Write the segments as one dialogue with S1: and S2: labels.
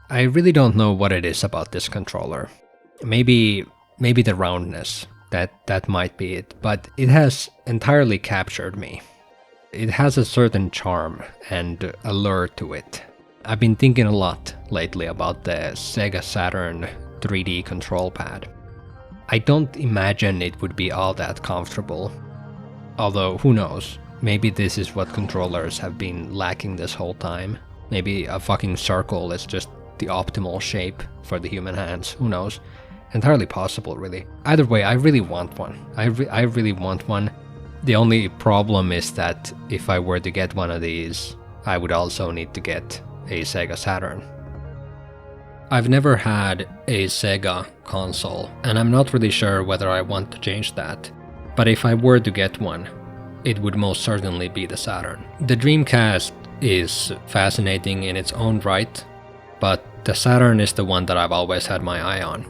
S1: I really don't know what it is about this controller. Maybe the roundness. That might be it, but it has entirely captured me. It has a certain charm and allure to it. I've been thinking a lot lately about the Sega Saturn 3D control pad. I don't imagine it would be all that comfortable. Although, who knows? Maybe this is what controllers have been lacking this whole time. Maybe a fucking circle is just the optimal shape for the human hands. Who knows? Entirely possible, really. Either way, I really want one. I really want one. The only problem is that if I were to get one of these, I would also need to get a Sega Saturn. I've never had a Sega console, and I'm not really sure whether I want to change that. But if I were to get one, it would most certainly be the Saturn. The Dreamcast is fascinating in its own right, but the Saturn is the one that I've always had my eye on.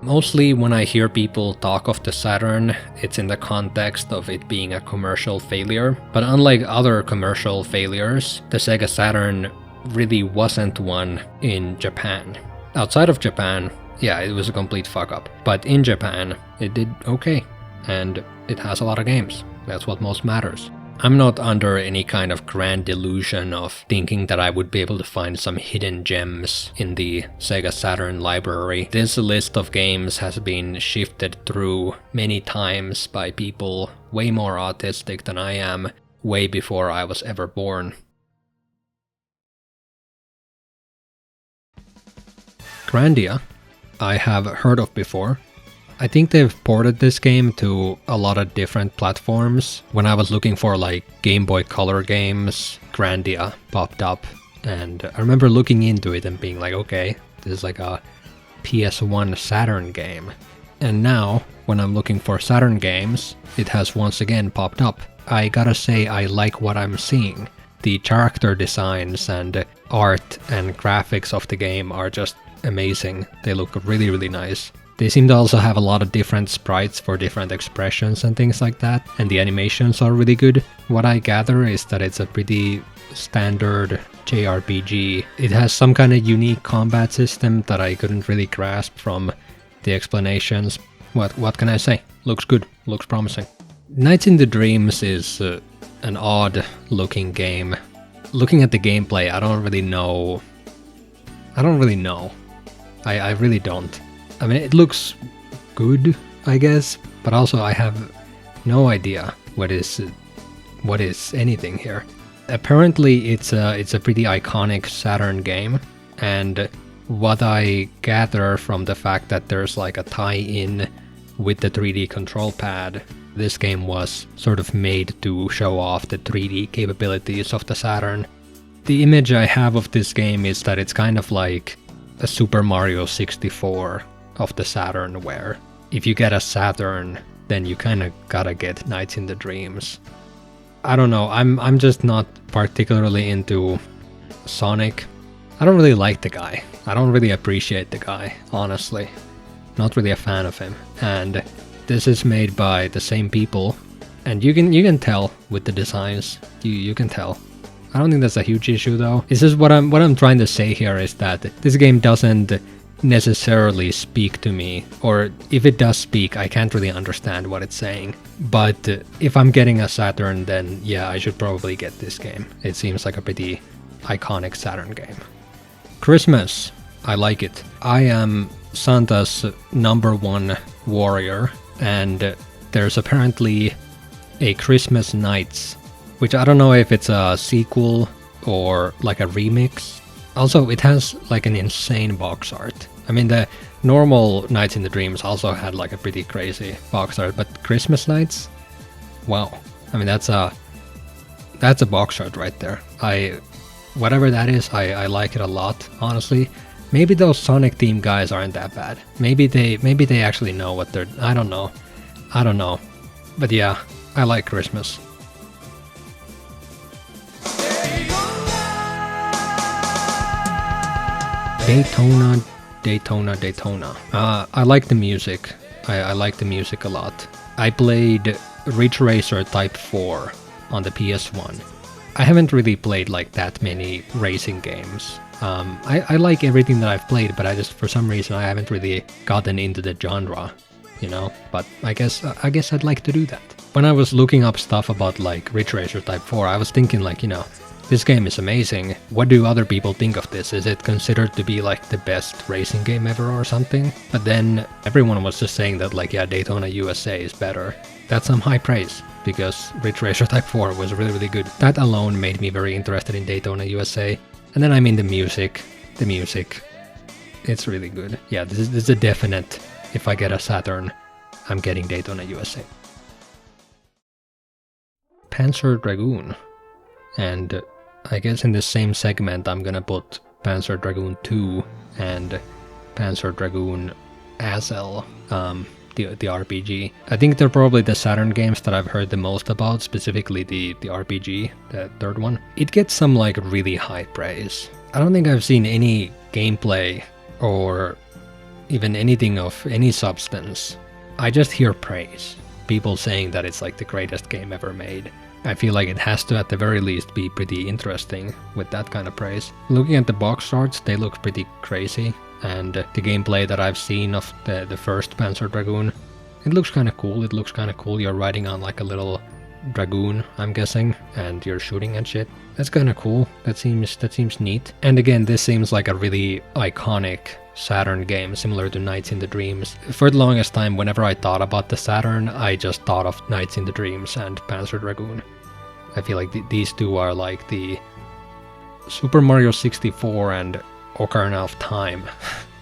S1: Mostly when I hear people talk of the Saturn, it's in the context of it being a commercial failure. But unlike other commercial failures, the Sega Saturn really wasn't one in Japan. Outside of Japan, yeah, it was a complete fuck up. But in Japan, it did okay. And it has a lot of games. That's what most matters. I'm not under any kind of grand delusion of thinking that I would be able to find some hidden gems in the Sega Saturn library. This list of games has been shifted through many times by people way more autistic than I am, way before I was ever born. Grandia, I have heard of before. I think they've ported this game to a lot of different platforms. When I was looking for like Game Boy Color games, Grandia popped up, and I remember looking into it and being like, okay, this is like a PS1 Saturn game. And now, when I'm looking for Saturn games, it has once again popped up. I gotta say, I like what I'm seeing. The character designs and art and graphics of the game are just amazing. They look really, really nice. They seem to also have a lot of different sprites for different expressions and things like that, and the animations are really good. What I gather is that it's a pretty standard JRPG. It has some kind of unique combat system that I couldn't really grasp from the explanations. What can I say? Looks good, looks promising. Nights in the Dreams is an odd looking game. Looking at the gameplay, I don't really know. I really don't. I mean, it looks good, I guess, but also I have no idea what is anything here. Apparently, it's a pretty iconic Saturn game, and what I gather from the fact that there's like a tie-in with the 3D control pad, this game was sort of made to show off the 3D capabilities of the Saturn. The image I have of this game is that it's kind of like a Super Mario 64 of the Saturn, where if you get a Saturn, then you kind of gotta get Nights in the Dreams. I don't know, I'm just not particularly into Sonic. I don't really like the guy. I don't really appreciate the guy, honestly. Not really a fan of him. And this is made by the same people, and you can tell with the designs. You can tell. I don't think that's a huge issue though. It's just what I'm trying to say here is that this game doesn't necessarily speak to me, or if it does speak, I can't really understand what it's saying. But if I'm getting a Saturn, then yeah, I should probably get this game. It seems like a pretty iconic Saturn game. Christmas, I like it. I am Santa's #1 warrior, and there's apparently a Christmas Nights, which I don't know if it's a sequel or like a remix. Also, it has like an insane box art. I mean, the normal Nights in the Dreams also had like a pretty crazy box art, but Christmas Nights? Wow. I mean, that's a box art right there. Whatever that is, I like it a lot, honestly. Maybe those Sonic theme guys aren't that bad. Maybe they actually know what they're... I don't know. But yeah, I like Christmas. Daytona. I like the music. I like the music a lot. I played Ridge Racer Type 4 on the PS1. I haven't really played like that many racing games. I like everything that I've played, but I just, for some reason, I haven't really gotten into the genre, you know? But I guess I'd like to do that. When I was looking up stuff about like Ridge Racer Type 4, I was thinking like, you know, this game is amazing. What do other people think of this? Is it considered to be like the best racing game ever or something? But then everyone was just saying that like, yeah, Daytona USA is better. That's some high praise, because Ridge Racer Type 4 was really, really good. That alone made me very interested in Daytona USA. And then I mean the music, it's really good. Yeah, this is a definite, if I get a Saturn, I'm getting Daytona USA. Panzer Dragoon. And I guess in the same segment I'm gonna put Panzer Dragoon 2 and Panzer Dragoon Azel, the RPG. I think they're probably the Saturn games that I've heard the most about, specifically the RPG, the third one. It gets some like really high praise. I don't think I've seen any gameplay or even anything of any substance. I just hear praise. People saying that it's like the greatest game ever made. I feel like it has to at the very least be pretty interesting with that kind of praise. Looking at the box arts, they look pretty crazy, and the gameplay that I've seen of the first Panzer Dragoon, it looks kind of cool. You're riding on like a little dragoon, I'm guessing, and you're shooting and shit. That's kind of cool. That seems neat. And again, this seems like a really iconic Saturn game, similar to Nights in the Dreams. For the longest time, whenever I thought about the Saturn, I just thought of Nights in the Dreams and Panzer Dragoon. I feel like these two are like the Super Mario 64 and Ocarina of Time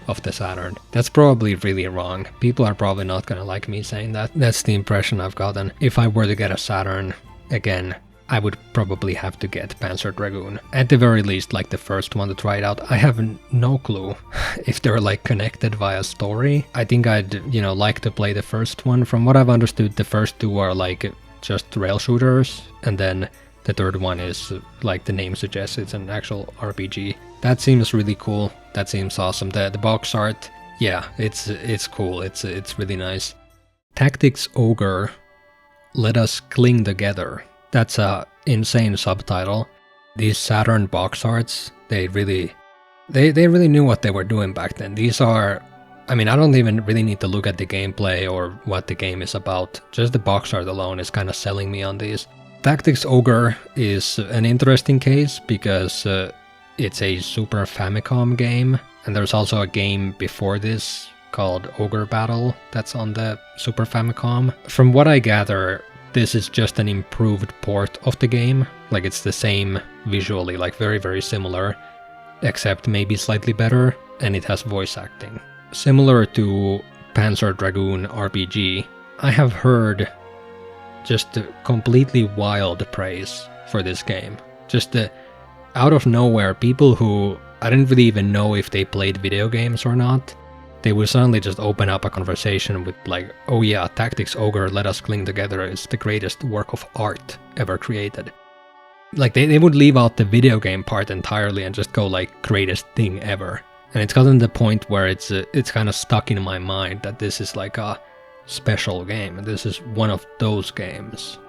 S1: of the Saturn. That's probably really wrong. People are probably not gonna like me saying that. That's the impression I've gotten. If I were to get a Saturn, again, I would probably have to get Panzer Dragoon. At the very least, like the first one to try it out. I have no clue if they're like connected via story. I think I'd, you know, like to play the first one. From what I've understood, the first two are like just rail shooters, and then the third one is, like the name suggests, it's an actual RPG. That seems really cool. That seems awesome. The box art, yeah, it's cool. It's really nice. Tactics Ogre, Let Us Cling Together. That's a insane subtitle. These Saturn box arts, they really knew what they were doing back then. These are, I mean, I don't even really need to look at the gameplay or what the game is about. Just the box art alone is kind of selling me on these. Tactics Ogre is an interesting case because it's a Super Famicom game, and there's also a game before this called Ogre Battle that's on the Super Famicom. From what I gather, this is just an improved port of the game. Like, it's the same visually, like very, very similar, except maybe slightly better, and it has voice acting. Similar to Panzer Dragoon RPG, I have heard just completely wild praise for this game. Just out of nowhere, people who I didn't really even know if they played video games or not, they would suddenly just open up a conversation with like, oh yeah, Tactics Ogre, Let Us Cling Together is the greatest work of art ever created. Like, they would leave out the video game part entirely and just go like, greatest thing ever. And it's gotten to the point where it's kind of stuck in my mind that this is like a special game. This is one of those games.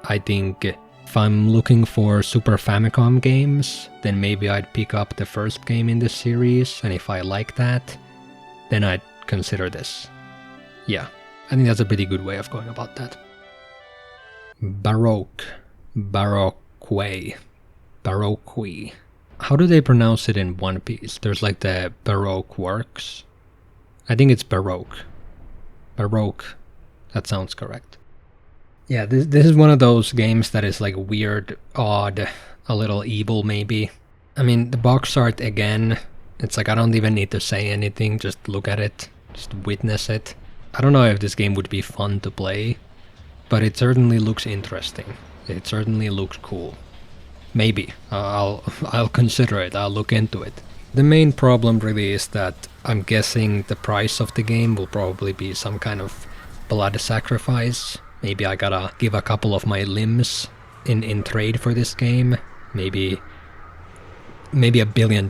S1: I think if I'm looking for Super Famicom games, then maybe I'd pick up the first game in this series, and if I like that, then I'd consider this. Yeah, I think that's a pretty good way of going about that. Baroque. How do they pronounce it in One Piece? There's like the Baroque works. I think it's Baroque. Baroque. That sounds correct. Yeah, this is one of those games that is like weird, odd, a little evil maybe. I mean, the box art again, it's like I don't even need to say anything, just look at it, just witness it. I don't know if this game would be fun to play, but it certainly looks interesting. It certainly looks cool. Maybe. I'll consider it, I'll look into it. The main problem really is that I'm guessing the price of the game will probably be some kind of blood sacrifice. Maybe I gotta give a couple of my limbs in trade for this game. Maybe maybe $1 billion.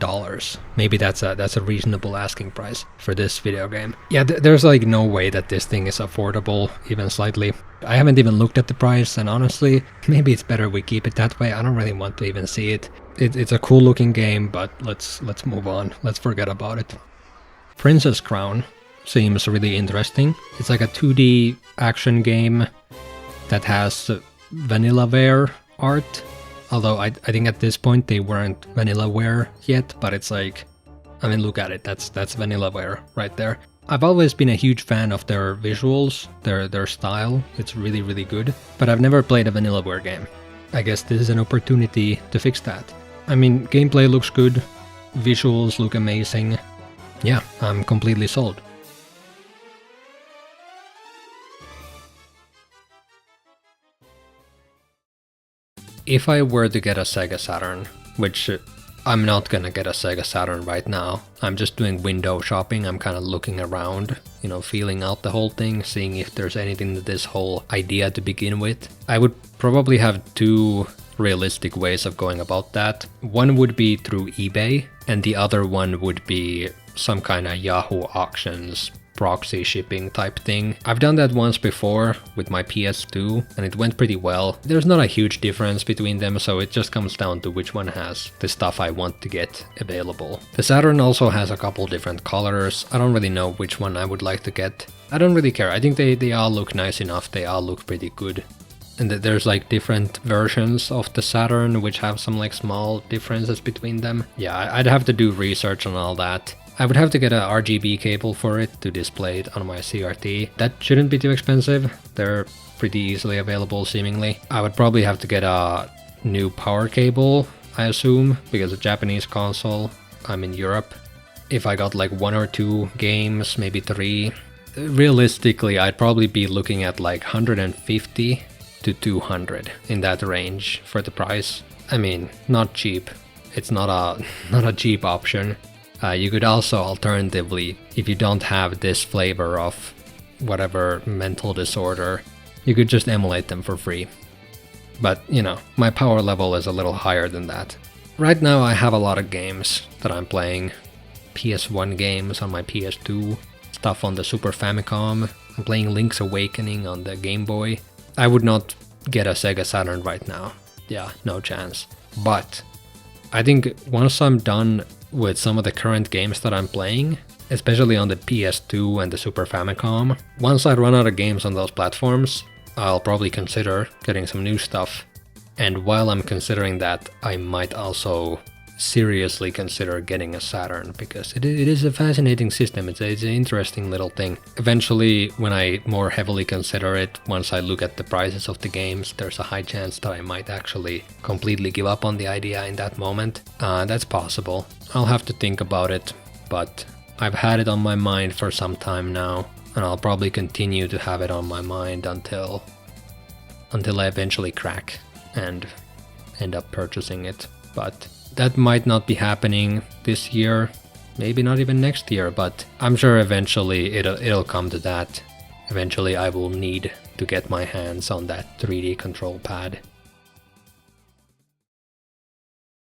S1: Maybe that's a reasonable asking price for this video game. Yeah, there's like no way that this thing is affordable, even slightly. I haven't even looked at the price, and honestly, maybe it's better we keep it that way. I don't really want to even see it. It's a cool looking game, but let's move on. Let's forget about it. Princess Crown seems really interesting. It's like a 2D action game that has Vanillaware art. Although I think at this point they weren't Vanillaware yet, but it's like, I mean, look at it. That's Vanillaware right there. I've always been a huge fan of their visuals, their style. It's really, really good. But I've never played a Vanillaware game. I guess this is an opportunity to fix that. I mean, gameplay looks good. Visuals look amazing. Yeah, I'm completely sold. If I were to get a Sega Saturn, which I'm not gonna get a Sega Saturn right now, I'm just doing window shopping, I'm kind of looking around, you know, feeling out the whole thing, seeing if there's anything to this whole idea to begin with. I would probably have two realistic ways of going about that. One would be through eBay, and the other one would be some kind of Yahoo auctions proxy shipping type thing. I've done that once before with my PS2 and it went pretty well. There's not a huge difference between them, so it just comes down to which one has the stuff I want to get available. The Saturn also has a couple different colors. I don't really know which one I would like to get. I don't really care. I think they all look nice enough. They all look pretty good. And there's like different versions of the Saturn which have some like small differences between them. Yeah, I'd have to do research on all that. I would have to get a RGB cable for it to display it on my CRT. That shouldn't be too expensive. They're pretty easily available seemingly. I would probably have to get a new power cable, I assume, because a Japanese console. I'm in Europe. If I got like 1 or 2 games, maybe 3, realistically I'd probably be looking at like 150 to 200 in that range for the price. I mean, not cheap. It's not a cheap option. You could also alternatively, if you don't have this flavor of whatever mental disorder, you could just emulate them for free. But, you know, my power level is a little higher than that. Right now I have a lot of games that I'm playing. PS1 games on my PS2, stuff on the Super Famicom. I'm playing Link's Awakening on the Game Boy. I would not get a Sega Saturn right now. Yeah, no chance. But I think once I'm done with some of the current games that I'm playing, especially on the PS2 and the Super Famicom, once I run out of games on those platforms, I'll probably consider getting some new stuff. And while I'm considering that, I might also seriously consider getting a Saturn, because it is a fascinating system. It's an interesting little thing. Eventually, when I more heavily consider it, once I look at the prices of the games, there's a high chance that I might actually completely give up on the idea in that moment. That's possible. I'll have to think about it, but I've had it on my mind for some time now, and I'll probably continue to have it on my mind until I eventually crack and end up purchasing it. But that might not be happening this year, maybe not even next year, but I'm sure eventually it'll come to that. Eventually I will need to get my hands on that 3D control pad.